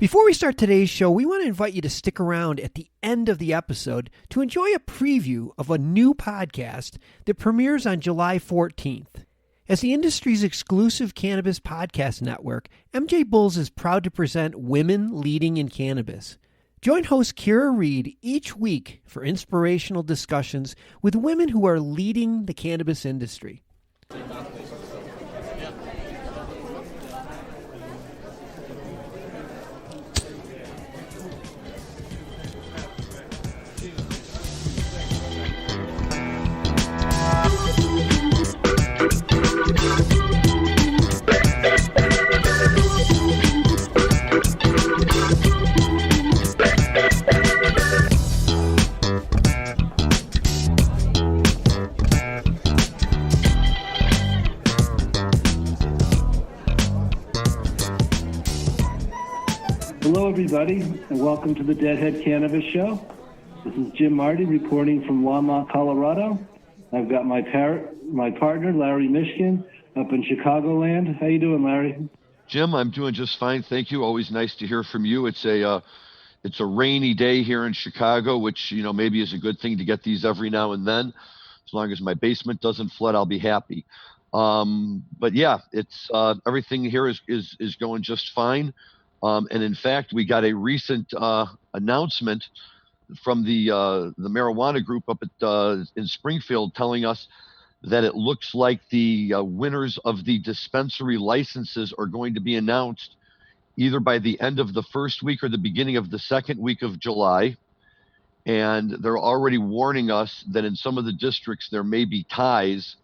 Before we start today's show, we want to invite you to stick around at the end of the episode to enjoy a preview of a new podcast that premieres on July 14th. As the industry's exclusive cannabis podcast network, MJBulls is proud to present Women Leading in Cannabis. Join host Kira Reed each week for inspirational discussions with women who are leading the cannabis industry. Hello, everybody, and welcome to the Deadhead Cannabis Show. This is Jim Marty reporting from Longmont, Colorado. I've got my partner, Larry Mishkin, up in Chicagoland. How you doing, Larry? Jim, I'm doing just fine. Thank you. Always nice to hear from you. It's a rainy day here in Chicago, which, maybe is a good thing to get these every now and then. As long as my basement doesn't flood, I'll be happy. But yeah, it's everything here is going just fine. And in fact, we got a recent announcement from the marijuana group up at in Springfield telling us that it looks like the winners of the dispensary licenses are going to be announced either by the end of the first week or the beginning of the second week of July. And they're already warning us that in some of the districts there may be ties.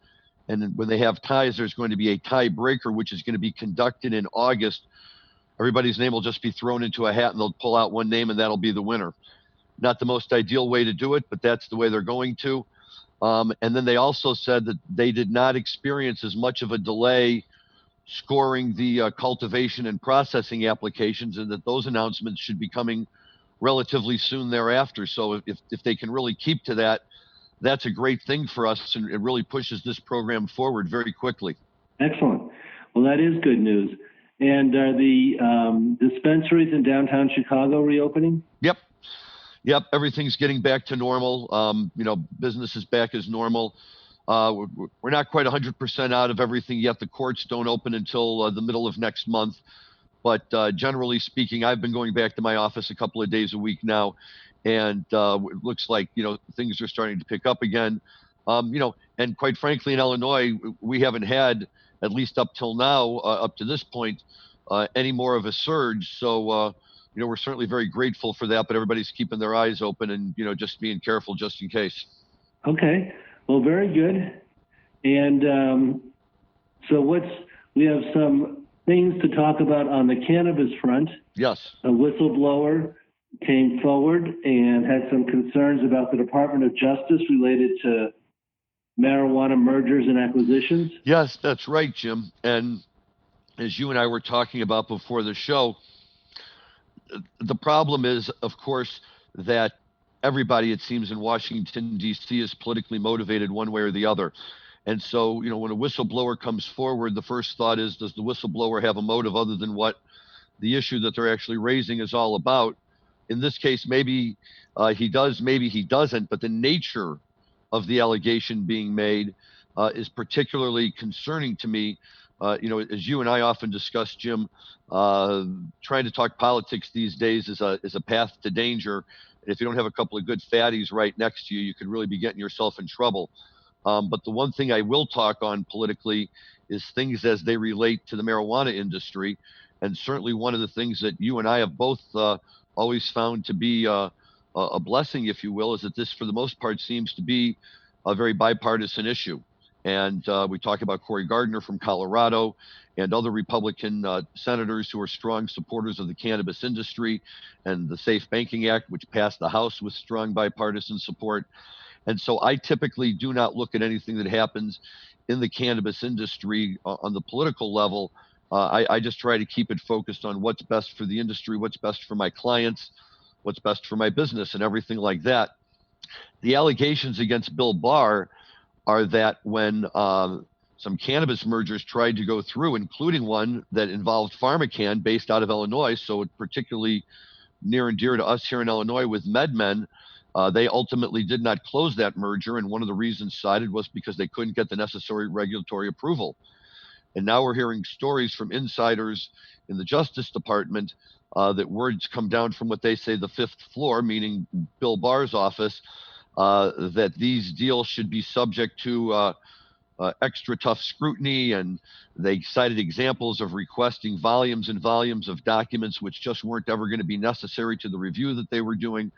And when they have ties, there's going to be a tiebreaker, which is going to be conducted in August. Everybody's name will just be thrown into a hat and they'll pull out one name and that'll be the winner. Not the most ideal way to do it, but that's the way they're going to. And then they also said that they did not experience as much of a delay scoring the cultivation and processing applications, and that those announcements should be coming relatively soon thereafter. So if they can really keep to that, that's a great thing for us, and it really pushes this program forward very quickly. Excellent. Well, that is good news. And are the dispensaries in downtown Chicago reopening? Yep. Everything's getting back to normal. Business is back as normal. We're not quite 100% out of everything yet. The courts don't open until the middle of next month. But generally speaking, I've been going back to my office a couple of days a week now. And it looks like, things are starting to pick up again. And quite frankly, in Illinois, we haven't had, at least up till now, up to this point, any more of a surge. So, we're certainly very grateful for that, but everybody's keeping their eyes open and, just being careful just in case. Okay. Well, very good. And so we have some things to talk about on the cannabis front. Yes. A whistleblower came forward and had some concerns about the Department of Justice related to marijuana mergers and acquisitions. Yes, that's right, Jim. And as you and I were talking about before the show, the problem is, of course, that everybody, it seems, in Washington, D.C. is politically motivated one way or the other. And so, when a whistleblower comes forward, the first thought is, does the whistleblower have a motive other than what the issue that they're actually raising is all about? In this case, maybe he does, maybe he doesn't, but the nature of the allegation being made is particularly concerning to me. As you and I often discuss, Jim, trying to talk politics these days is a path to danger. And if you don't have a couple of good fatties right next to you, you could really be getting yourself in trouble. But the one thing I will talk on politically is things as they relate to the marijuana industry. And certainly one of the things that you and I have both always found to be a blessing, if you will, is that this, for the most part, seems to be a very bipartisan issue. And we talk about Cory Gardner from Colorado and other Republican senators who are strong supporters of the cannabis industry, and the Safe Banking Act, which passed the House with strong bipartisan support. And so I typically do not look at anything that happens in the cannabis industry on the political level. I just try to keep it focused on what's best for the industry, what's best for my clients, what's best for my business, and everything like that. The allegations against Bill Barr are that when some cannabis mergers tried to go through, including one that involved PharmaCann based out of Illinois. So it particularly near and dear to us here in Illinois with MedMen. They ultimately did not close that merger, and one of the reasons cited was because they couldn't get the necessary regulatory approval. And now we're hearing stories from insiders in the Justice Department that words come down from what they say the fifth floor, meaning Bill Barr's office, that these deals should be subject to extra tough scrutiny, and they cited examples of requesting volumes and volumes of documents which just weren't ever going to be necessary to the review that they were doing.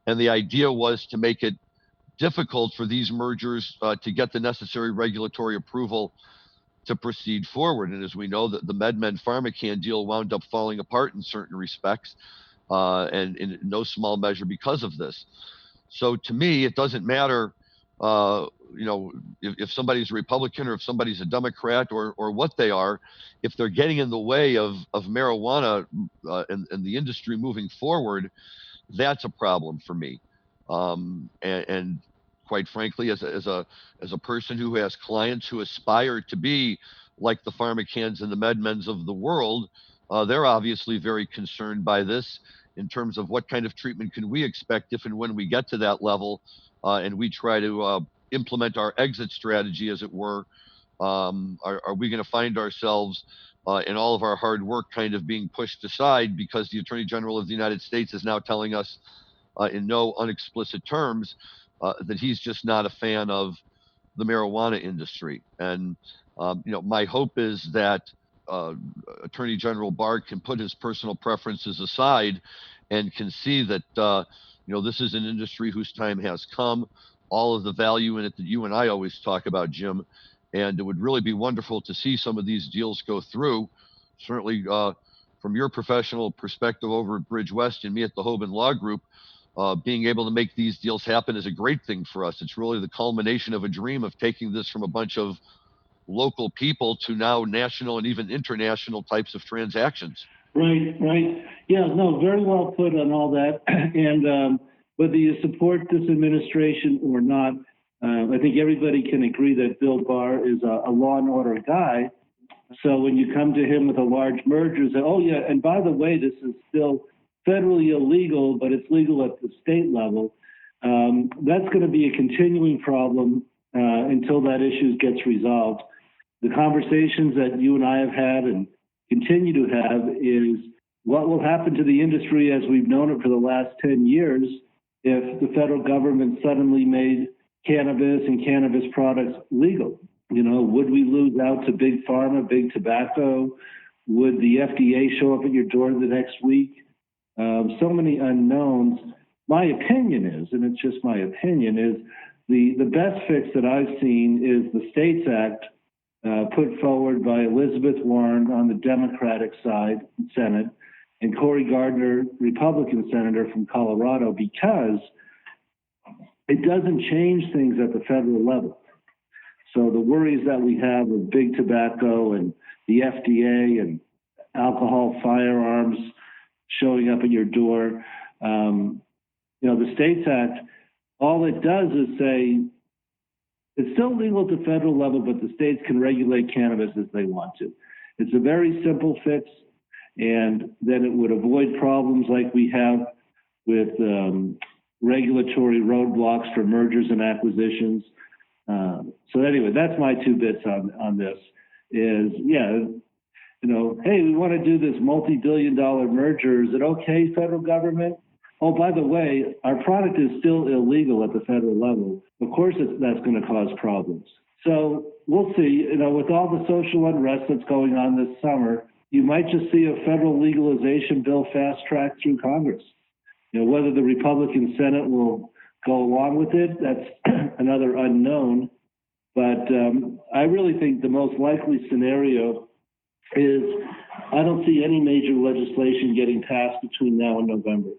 And the idea was to make it difficult for these mergers to get the necessary regulatory approval to proceed forward. And as we know, that the MedMen PharmaCann deal wound up falling apart in certain respects, and in no small measure because of this. So to me, it doesn't matter, if somebody's a Republican or if somebody's a Democrat or what they are, if they're getting in the way of marijuana and the industry moving forward, that's a problem for me. And quite frankly, as a person who has clients who aspire to be like the PharmaCanns and the MedMens of the world, they're obviously very concerned by this in terms of what kind of treatment can we expect if and when we get to that level, and we try to implement our exit strategy, as it were. Are we going to find ourselves in all of our hard work kind of being pushed aside because the Attorney General of the United States is now telling us in no unexplicit terms that he's just not a fan of the marijuana industry? And my hope is that Attorney General Barr can put his personal preferences aside and can see that this is an industry whose time has come, all of the value in it that you and I always talk about, Jim. And it would really be wonderful to see some of these deals go through. Certainly from your professional perspective over at Bridge West and me at the Hoban Law Group, being able to make these deals happen is a great thing for us. It's really the culmination of a dream of taking this from a bunch of local people to now national and even international types of transactions. Right. Yeah, no, very well put on all that. And whether you support this administration or not, I think everybody can agree that Bill Barr is a law and order guy. So when you come to him with a large merger, say, oh yeah, and by the way, this is still federally illegal, but it's legal at the state level. That's going to be a continuing problem until that issue gets resolved. The conversations that you and I have had and continue to have is what will happen to the industry as we've known it for the last 10 years if the federal government suddenly made cannabis and cannabis products legal. Would we lose out to big pharma, big tobacco? Would the FDA show up at your door the next week? So many unknowns. My opinion is, and it's just my opinion, is the best fix that I've seen is the States Act put forward by Elizabeth Warren on the Democratic side, Senate, and Cory Gardner, Republican senator from Colorado, because it doesn't change things at the federal level. So the worries that we have of big tobacco and the FDA and alcohol, firearms showing up at your door, the States Act, all it does is say it's still legal at the federal level, but the states can regulate cannabis as they want to. It's a very simple fix, and then it would avoid problems like we have with regulatory roadblocks for mergers and acquisitions. So anyway, that's my two bits on this is, hey, we want to do this multi-billion-dollar merger. Is it okay, federal government? Oh, by the way, our product is still illegal at the federal level. Of course, that's going to cause problems. So we'll see. With all the social unrest that's going on this summer, you might just see a federal legalization bill fast-tracked through Congress. Whether the Republican Senate will go along with it, that's another unknown. But I really think the most likely scenario is I don't see any major legislation getting passed between now and November.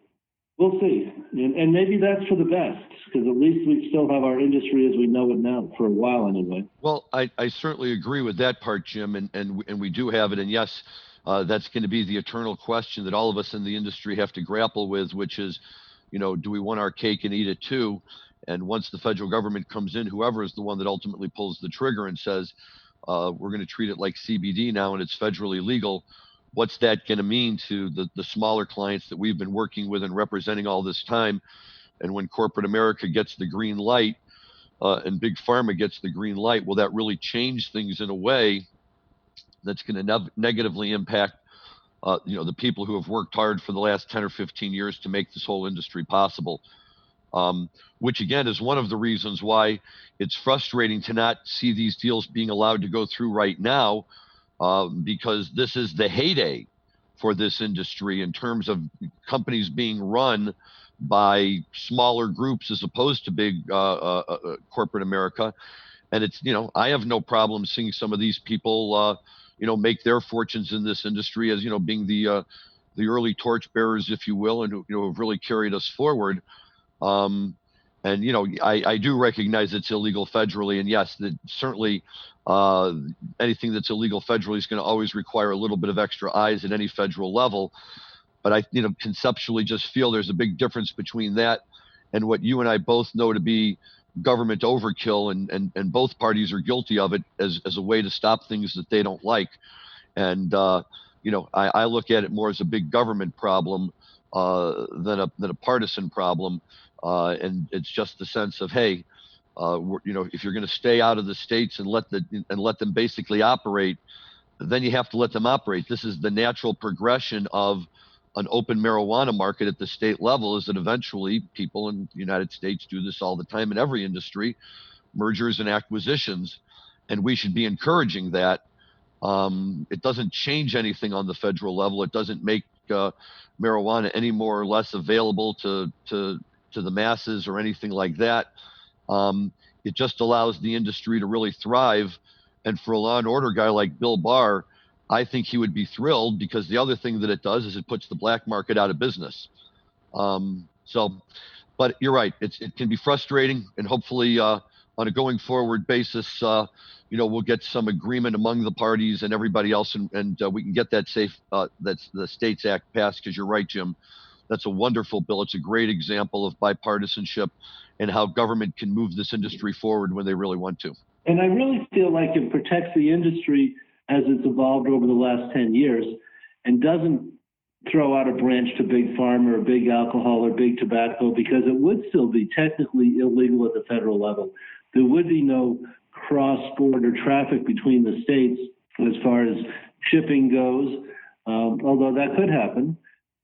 We'll see. And maybe that's for the best, because at least we still have our industry as we know it now for a while anyway. Well, I certainly agree with that part, Jim, and we do have it. And yes, that's going to be the eternal question that all of us in the industry have to grapple with, which is, do we want our cake and eat it too? And once the federal government comes in, whoever is the one that ultimately pulls the trigger and says, We're going to treat it like CBD now, and it's federally legal. What's that going to mean to the smaller clients that we've been working with and representing all this time? And when corporate America gets the green light and big pharma gets the green light, will that really change things in a way that's going to negatively impact the people who have worked hard for the last 10 or 15 years to make this whole industry possible? Which again is one of the reasons why it's frustrating to not see these deals being allowed to go through right now, because this is the heyday for this industry in terms of companies being run by smaller groups as opposed to big corporate America. And it's, I have no problem seeing some of these people, make their fortunes in this industry as, being the early torchbearers, if you will, and who have really carried us forward. I do recognize it's illegal federally, and yes, certainly anything that's illegal federally is going to always require a little bit of extra eyes at any federal level. But I, conceptually just feel there's a big difference between that and what you and I both know to be government overkill, and both parties are guilty of it as a way to stop things that they don't like. And I look at it more as a big government problem than a partisan problem. And it's just the sense of, hey, if you're going to stay out of the states and let them basically operate, then you have to let them operate. This is the natural progression of an open marijuana market at the state level, is that eventually people in the United States do this all the time in every industry, mergers and acquisitions, and we should be encouraging that. It doesn't change anything on the federal level. It doesn't make marijuana any more or less available to the masses or anything like that. It just allows the industry to really thrive. And for a law and order guy like Bill Barr, I think he would be thrilled, because the other thing that it does is it puts the black market out of business. But you're right, it can be frustrating, and hopefully on a going forward basis, we'll get some agreement among the parties and everybody else, and we can get that that's the States Act passed, because you're right, Jim. That's a wonderful bill. It's a great example of bipartisanship and how government can move this industry forward when they really want to. And I really feel like it protects the industry as it's evolved over the last 10 years, and doesn't throw out a branch to big pharma or big alcohol or big tobacco, because it would still be technically illegal at the federal level. There would be no cross-border traffic between the states as far as shipping goes, although that could happen.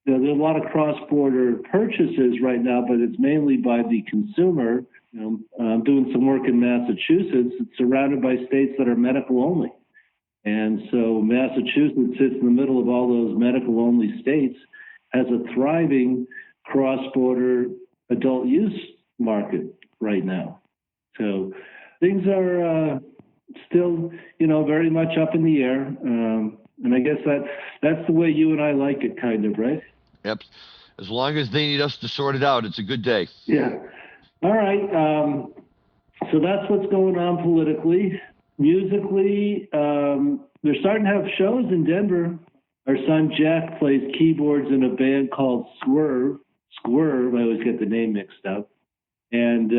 There's a lot of cross-border purchases right now, but it's mainly by the consumer. I'm doing some work in Massachusetts. It's surrounded by states that are medical only. And so Massachusetts sits in the middle of all those medical only states, has a thriving cross-border adult use market right now. So things are still, very much up in the air. And I guess that's the way you and I like it, kind of, right? Yep. As long as they need us to sort it out, it's a good day. Yeah. All right. So that's what's going on politically. Musically, they're starting to have shows in Denver. Our son Jack plays keyboards in a band called Swerve. I always get the name mixed up. And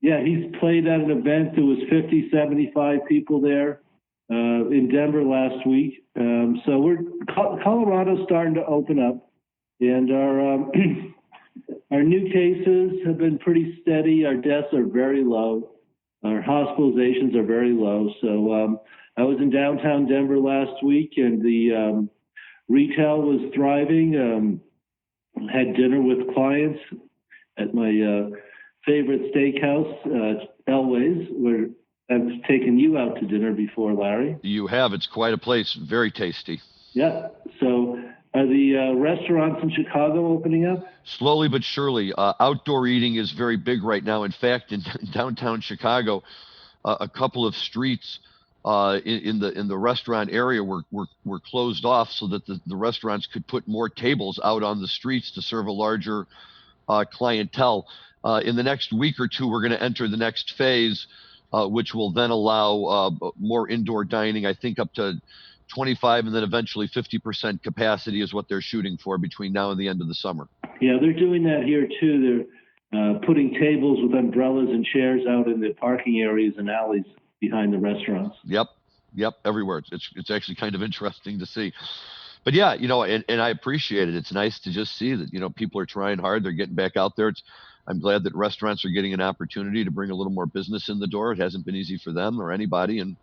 he's played at an event. There was 50, 75 people there in Denver last week. So Colorado's starting to open up, and our new cases have been pretty steady. Our deaths are very low. Our hospitalizations are very low. So I was in downtown Denver last week, and the retail was thriving. Had dinner with clients at my favorite steakhouse, Elway's, where I've taken you out to dinner before, Larry. You have. It's quite a place. Very tasty. Yeah. So are the restaurants in Chicago opening up? Slowly but surely. Outdoor eating is very big right now. In fact, in downtown Chicago, a couple of streets in the restaurant area were closed off so that the restaurants could put more tables out on the streets to serve a larger clientele. In the next week or two, we're going to enter the next phase, which will then allow more indoor dining. I think up to 25 and then eventually 50% capacity is what they're shooting for between now and the end of the summer. Yeah, they're doing that here too. They're putting tables with umbrellas and chairs out in the parking areas and alleys. behind the restaurants. Yep, everywhere. It's actually kind of interesting to see. But yeah, and I appreciate it. It's nice to just see that, people are trying hard. They're getting back out there. I'm glad that restaurants are getting an opportunity to bring a little more business in the door. It hasn't been easy for them or anybody. And,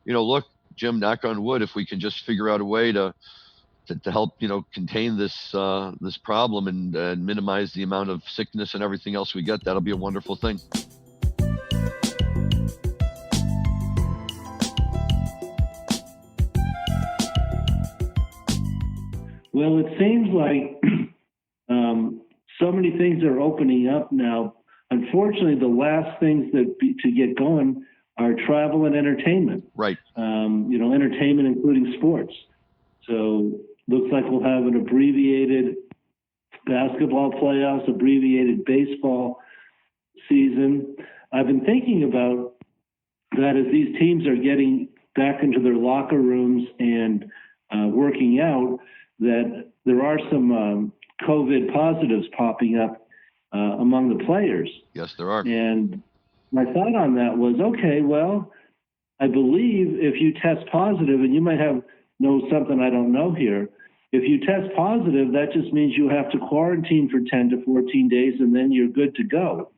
look, Jim, knock on wood, if we can just figure out a way to help, contain this problem and minimize the amount of sickness and everything else we get, that'll be a wonderful thing. Well, it seems like so many things are opening up now. Unfortunately, the last things to get going are travel and entertainment. Right. Entertainment including sports. So looks like we'll have an abbreviated basketball playoffs, abbreviated baseball season. I've been thinking about that as these teams are getting back into their locker rooms and working out, that there are some COVID positives popping up among the players. Yes, there are. And my thought on that was, okay, well, I believe if you test positive, and you might know something I don't know here, if you test positive, that just means you have to quarantine for 10 to 14 days, and then you're good to go.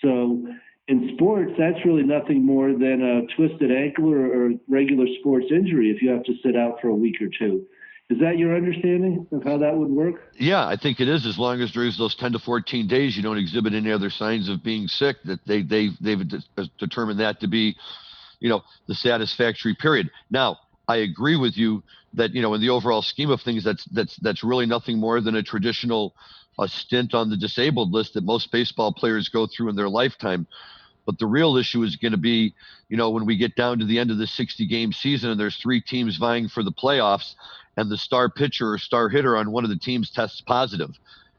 So in sports, that's really nothing more than a twisted ankle or regular sports injury if you have to sit out for a week or two. Is that your understanding of how that would work? Yeah, I think it is. As long as there's those 10 to 14 days, you don't exhibit any other signs of being sick, that they've determined that to be, the satisfactory period. Now, I agree with you that, in the overall scheme of things, that's really nothing more than a traditional stint on the disabled list that most baseball players go through in their lifetime. But the real issue is going to be, when we get down to the end of the 60-game season and there's 3 teams vying for the playoffs, and the star pitcher or star hitter on one of the teams tests positive,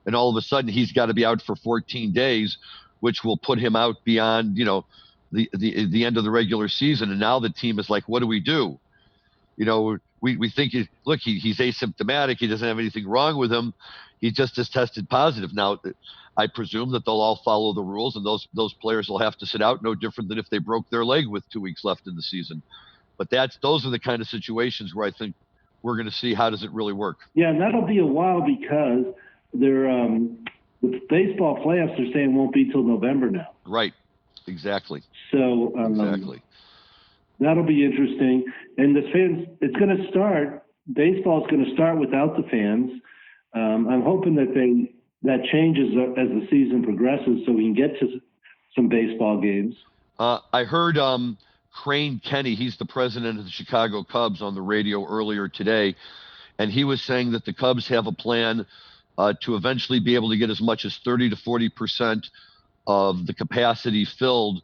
and all of a sudden he's got to be out for 14 days, which will put him out beyond, the end of the regular season. And now the team is like, what do we do? We think, he's asymptomatic. He doesn't have anything wrong with him. He just has tested positive. Now, I presume that they'll all follow the rules, and those players will have to sit out, no different than if they broke their leg with 2 weeks left in the season. But those are the kind of situations where I think we're going to see how does it really work. Yeah, and that'll be a while because the baseball playoffs are saying won't be till November now. Right, exactly. So exactly. That'll be interesting. And the fans, it's going to start. Baseball is going to start without the fans. I'm hoping that changes as the season progresses, so we can get to some baseball games. I heard Crane Kenny, he's the president of the Chicago Cubs, on the radio earlier today, and he was saying that the Cubs have a plan to eventually be able to get as much as 30 to 40% of the capacity filled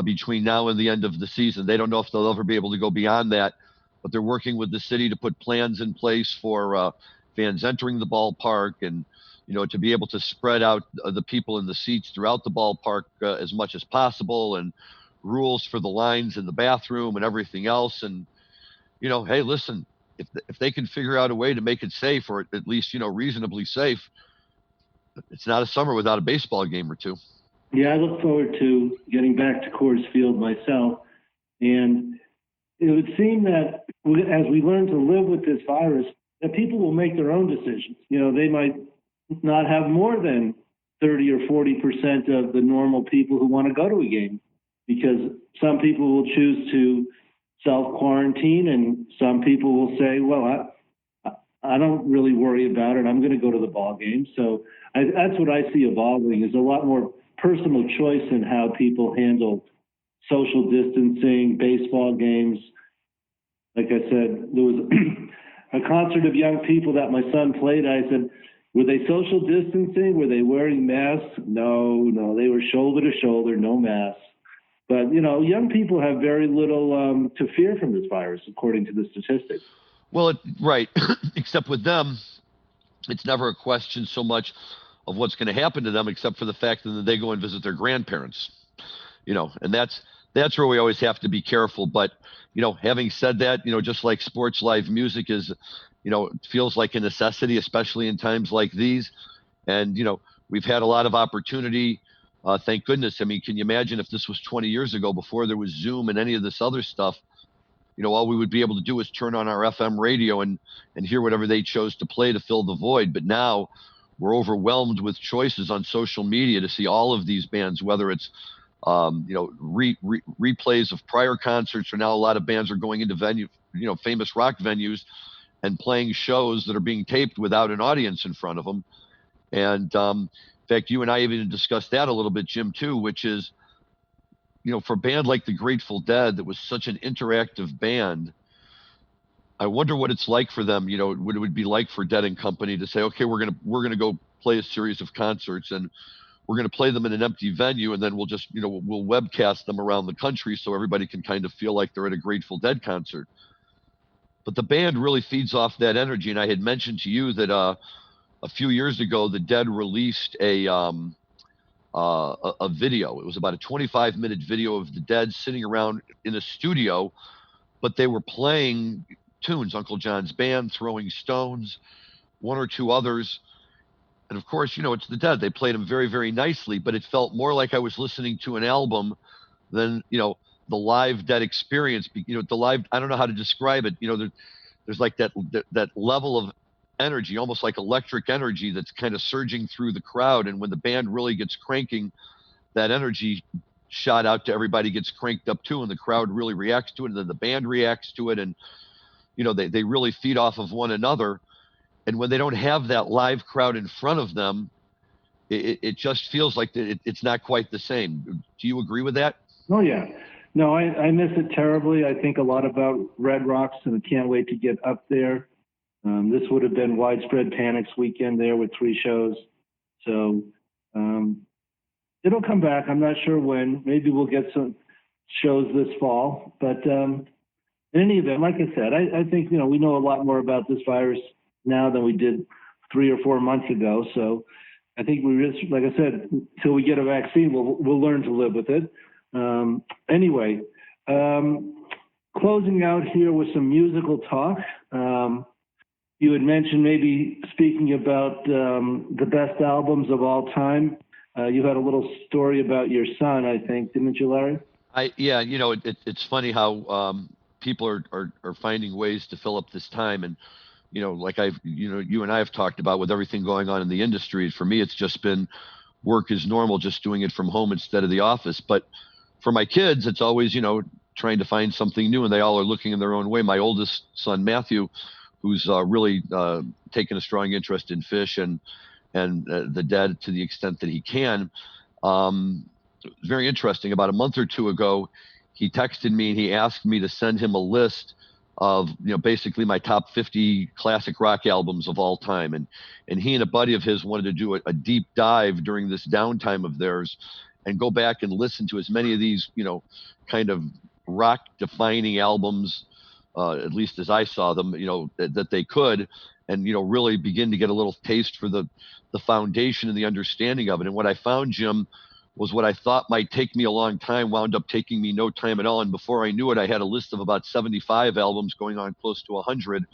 between now and the end of the season. They don't know if they'll ever be able to go beyond that, but they're working with the city to put plans in place for fans entering the ballpark and, to be able to spread out the people in the seats throughout the ballpark as much as possible, and rules for the lines in the bathroom and everything else. And, hey, listen, if they can figure out a way to make it safe, or at least, reasonably safe, it's not a summer without a baseball game or two. Yeah, I look forward to getting back to Coors Field myself. And it would seem that as we learn to live with this virus, that people will make their own decisions. They might not have more than 30 or 40% of the normal people who want to go to a game, because some people will choose to self-quarantine, and some people will say, well, I don't really worry about it. I'm going to go to the ball game. So that's what I see evolving, is a lot more personal choice in how people handle social distancing, baseball games. Like I said, there was a concert of young people that my son played. I said, were they social distancing? Were they wearing masks? No, they were shoulder to shoulder, no masks. But, young people have very little to fear from this virus, according to the statistics. Well, right. Except with them, it's never a question so much of what's going to happen to them, except for the fact that they go and visit their grandparents, and that's where we always have to be careful. But, having said that, just like sports, live music is, feels like a necessity, especially in times like these. And, we've had a lot of opportunity Thank goodness. I mean, can you imagine if this was 20 years ago, before there was Zoom and any of this other stuff? All we would be able to do is turn on our FM radio and hear whatever they chose to play to fill the void. But now we're overwhelmed with choices on social media to see all of these bands, whether it's replays of prior concerts, or now a lot of bands are going into famous rock venues and playing shows that are being taped without an audience in front of them. And in fact, you and I even discussed that a little bit, Jim, too, which is, for a band like the Grateful Dead, that was such an interactive band, I wonder what it's like for them, what it would be like for Dead and Company to say, okay, we're gonna go play a series of concerts, and we're gonna play them in an empty venue, and then we'll just, we'll webcast them around the country so everybody can kind of feel like they're at a Grateful Dead concert. But the band really feeds off that energy. And I had mentioned to you that a few years ago, the Dead released a video. It was about a 25-minute video of the Dead sitting around in a studio, but they were playing tunes, Uncle John's Band, Throwing Stones, one or two others. And of course, it's the Dead. They played them very, very nicely, but it felt more like I was listening to an album than, the live Dead experience. The live, I don't know how to describe it. There's like that level of energy, almost like electric energy, that's kind of surging through the crowd. And when the band really gets cranking, that energy shot out to everybody gets cranked up too, and the crowd really reacts to it, and then the band reacts to it, and they really feed off of one another. And when they don't have that live crowd in front of them, it just feels like it's not quite the same. Do you agree with that? Oh yeah. No, I miss it terribly. I think a lot about Red Rocks, and I can't wait to get up there. This would have been Widespread Panic's weekend there with 3 shows. So it'll come back. I'm not sure when. Maybe we'll get some shows this fall. But in any event, like I said, I think, we know a lot more about this virus now than we did 3 or 4 months ago. So I think we just, like I said, until we get a vaccine, we'll learn to live with it. Anyway, closing out here with some musical talk. You had mentioned maybe speaking about the best albums of all time. You had a little story about your son, I think, didn't you, Larry? Yeah, it's funny how people are finding ways to fill up this time. And, like you and I have talked about with everything going on in the industry, for me, it's just been work as normal, just doing it from home instead of the office. But for my kids, it's always, trying to find something new, and they all are looking in their own way. My oldest son, Matthew, who's really taken a strong interest in Fish and the Dead to the extent that he can. Very interesting. About a month or two ago, he texted me and he asked me to send him a list of, basically my top 50 classic rock albums of all time. And he and a buddy of his wanted to do a deep dive during this downtime of theirs and go back and listen to as many of these, kind of rock defining albums, at least as I saw them, that they could, and, really begin to get a little taste for the foundation and the understanding of it. And what I found, Jim, was what I thought might take me a long time wound up taking me no time at all. And before I knew it, I had a list of about 75 albums going on close to 100.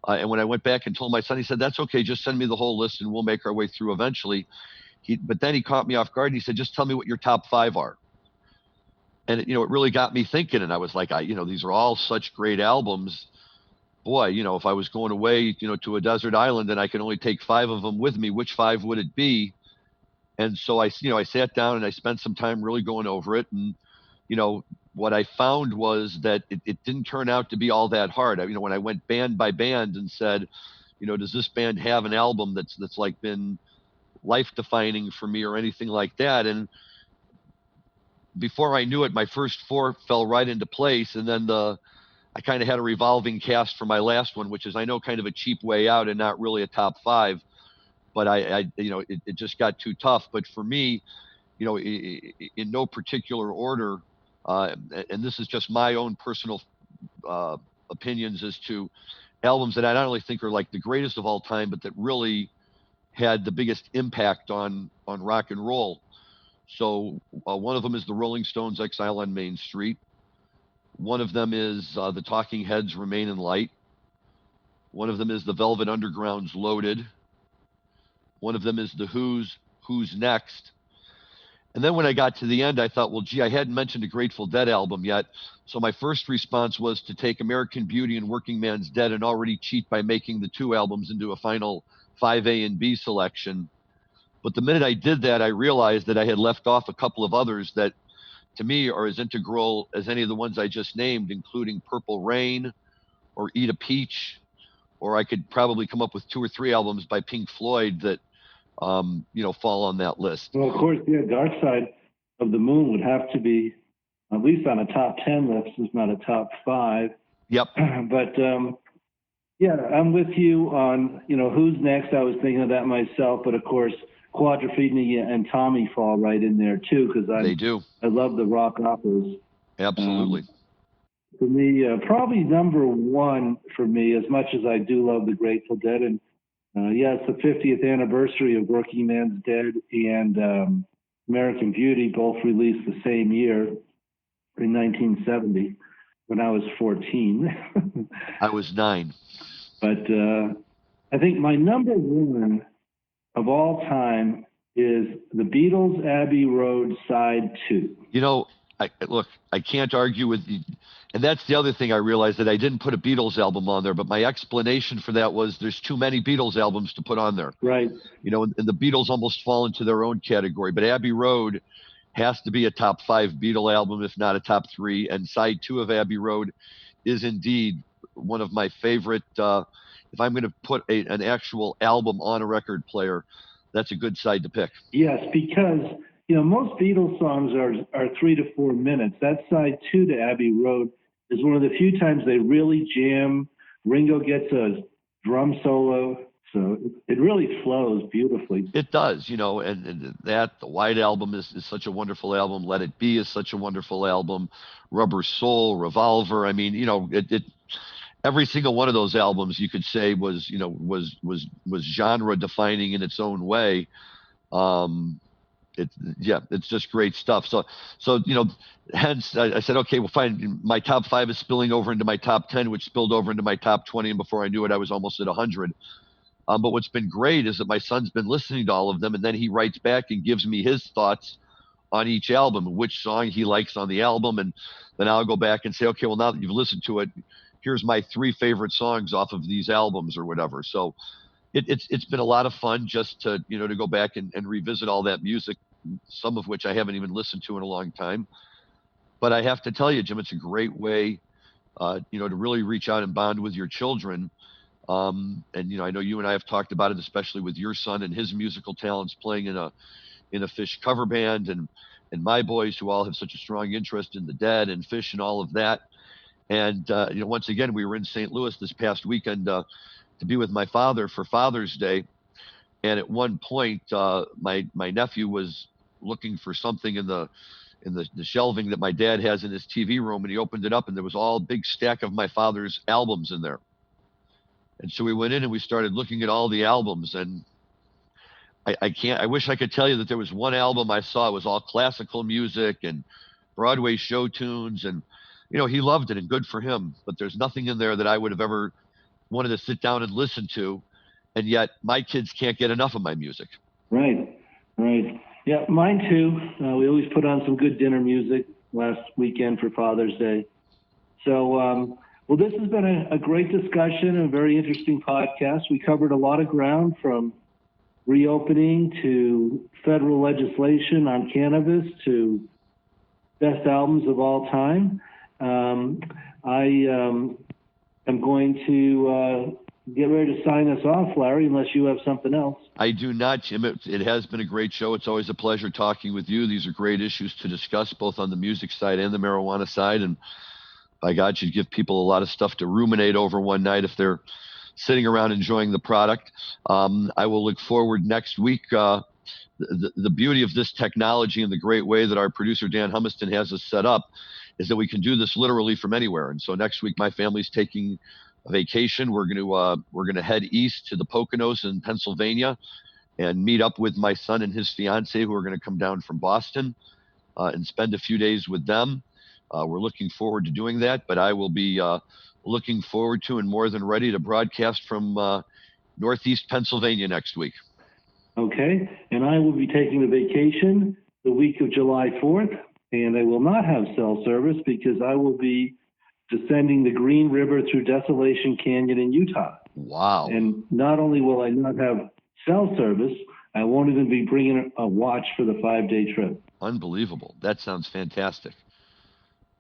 And when I went back and told my son, he said, "That's okay, just send me the whole list and we'll make our way through eventually." But then he caught me off guard and he said, "Just tell me what your top 5 are." And it really got me thinking. And I was like, these are all such great albums. Boy, if I was going away, to a desert island and I could only take 5 of them with me, which 5 would it be? And so I sat down and I spent some time really going over it. And, what I found was that it didn't turn out to be all that hard. When I went band by band and said, does this band have an album that's like been life defining for me or anything like that? And before I knew it, my first 4 fell right into place. And then I kind of had a revolving cast for my last one, which is, I know, kind of a cheap way out and not really a top 5. But it just got too tough. But for me, in no particular order, and this is just my own personal opinions as to albums that I not only think are like the greatest of all time, but that really had the biggest impact on rock and roll. So one of them is the Rolling Stones' Exile on Main Street. One of them is the Talking Heads' Remain in Light. One of them is the Velvet Underground's Loaded. One of them is the Who's Next. And then when I got to the end, I thought, well, gee, I hadn't mentioned a Grateful Dead album yet. So my first response was to take American Beauty and Working Man's Dead and already cheat by making the two albums into a final 5A and B selection. But the minute I did that, I realized that I had left off a couple of others that, to me, are as integral as any of the ones I just named, including Purple Rain or Eat a Peach, or I could probably come up with 2 or 3 albums by Pink Floyd that, fall on that list. Well, of course, yeah, Dark Side of the Moon would have to be at least on a top 10 list, if not a top 5. Yep. But, yeah, I'm with you on, who's next. I was thinking of that myself, but of course, Quadrophenia and Tommy fall right in there too, because they do. I love the rock operas. Absolutely. For me, probably number one for me, as much as I do love the Grateful Dead, and it's the 50th anniversary of Working Man's Dead and American Beauty, both released the same year in 1970 when I was 14. I was 9. But I think my number one of all time is the Beatles' Abbey Road Side 2. I can't argue with you. And that's the other thing I realized, that I didn't put a Beatles album on there, but my explanation for that was there's too many Beatles albums to put on there. Right. And the Beatles almost fall into their own category, but Abbey Road has to be a top 5 Beatle album, if not a top 3. And side 2 of Abbey Road is indeed one of my favorite. If I'm going to put an actual album on a record player, that's a good side to pick. Yes, because most Beatles songs are 3 to 4 minutes. That side 2 to Abbey Road is one of the few times they really jam. Ringo gets a drum solo, so it really flows beautifully. It does, and that the White Album is such a wonderful album. Let It Be is such a wonderful album. Rubber Soul, Revolver. I mean, it every single one of those albums you could say was genre defining in its own way. It's just great stuff. So hence I said, okay, well, fine. My top 5 is spilling over into my top 10, which spilled over into my top 20. And before I knew it, I was almost at 100. But what's been great is that my son's been listening to all of them, and then he writes back and gives me his thoughts on each album, which song he likes on the album. And then I'll go back and say, okay, well, now that you've listened to it, here's my 3 favorite songs off of these albums or whatever. So it's been a lot of fun just to go back and revisit all that music, some of which I haven't even listened to in a long time. But I have to tell you, Jim, it's a great way to really reach out and bond with your children. And I know you and I have talked about it, especially with your son and his musical talents, playing in a Fish cover band, and my boys, who all have such a strong interest in the Dead and Fish and all of that. And once again, we were in St. Louis this past weekend to be with my father for Father's Day. And at one point, my nephew was looking for something in the shelving that my dad has in his TV room, and he opened it up, and there was all a big stack of my father's albums in there. And so we went in and we started looking at all the albums, and I wish I could tell you that there was one album I saw. It was all classical music and Broadway show tunes, and he loved it, and good for him. But there's nothing in there that I would have ever wanted to sit down and listen to, and yet my kids can't get enough of my music. Right. Yeah, mine too. We always put on some good dinner music last weekend for Father's Day. So, well, this has been a great discussion, a very interesting podcast. We covered a lot of ground, from reopening to federal legislation on cannabis to best albums of all time. I am going to get ready to sign us off, Larry, unless you have something else. I do not, Jim. It has been a great show. It's always a pleasure talking with you. These are great issues to discuss, both on the music side and the marijuana side. And by God, should give people a lot of stuff to ruminate over one night if they're sitting around enjoying the product. I will look forward next week. The beauty of this technology and the great way that our producer Dan Humiston has us set up is that we can do this literally from anywhere. And so next week, my family's taking a vacation. We're going to head east to the Poconos in Pennsylvania and meet up with my son and his fiance, who are going to come down from Boston, and spend a few days with them. We're looking forward to doing that, but I will be looking forward to and more than ready to broadcast from Northeast Pennsylvania next week. Okay, and I will be taking a vacation the week of July 4th, and I will not have cell service because I will be descending the Green River through Desolation Canyon in Utah. Wow. And not only will I not have cell service, I won't even be bringing a watch for the 5-day trip. Unbelievable. That sounds fantastic.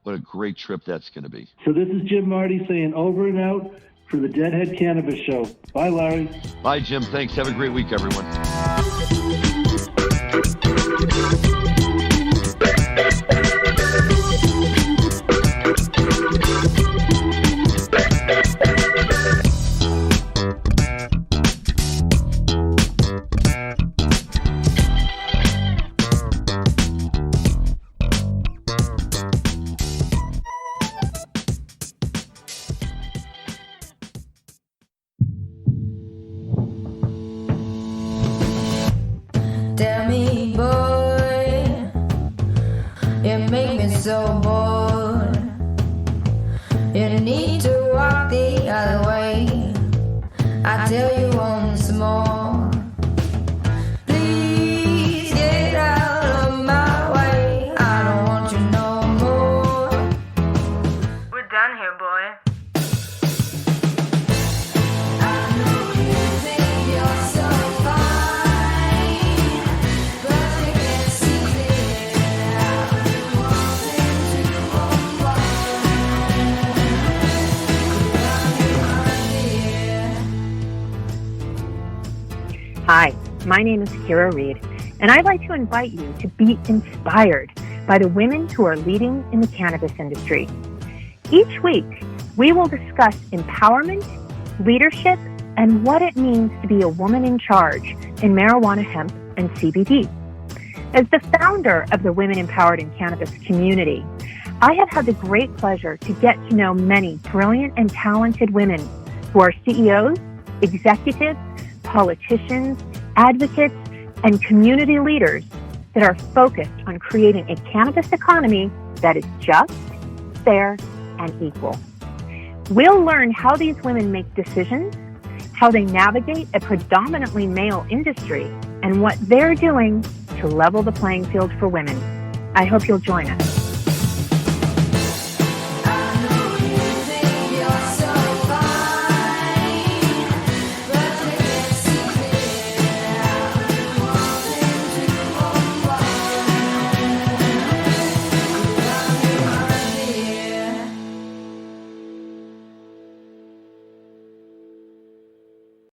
What a great trip that's going to be. So this is Jim Marty saying over and out for the Deadhead Cannabis Show. Bye, Larry. Bye, Jim. Thanks. Have a great week, everyone. Tell me, boy, you make me so bored. You need to walk the other way. I tell you once more. Please get out of my way. I don't want you no more. We're done here, boy. I know you think you're so fine, but you can't see clear. I've been wanting to unwind. Hi, my name is Kira Reed, and I'd like to invite you to be inspired by the women who are leading in the cannabis industry. Each week, we will discuss empowerment, leadership, and what it means to be a woman in charge in marijuana, hemp, and CBD. As the founder of the Women Empowered in Cannabis community, I have had the great pleasure to get to know many brilliant and talented women who are CEOs, executives, politicians, advocates, and community leaders that are focused on creating a cannabis economy that is just, fair, and equal. We'll learn how these women make decisions, how they navigate a predominantly male industry, and what they're doing to level the playing field for women. I hope you'll join us.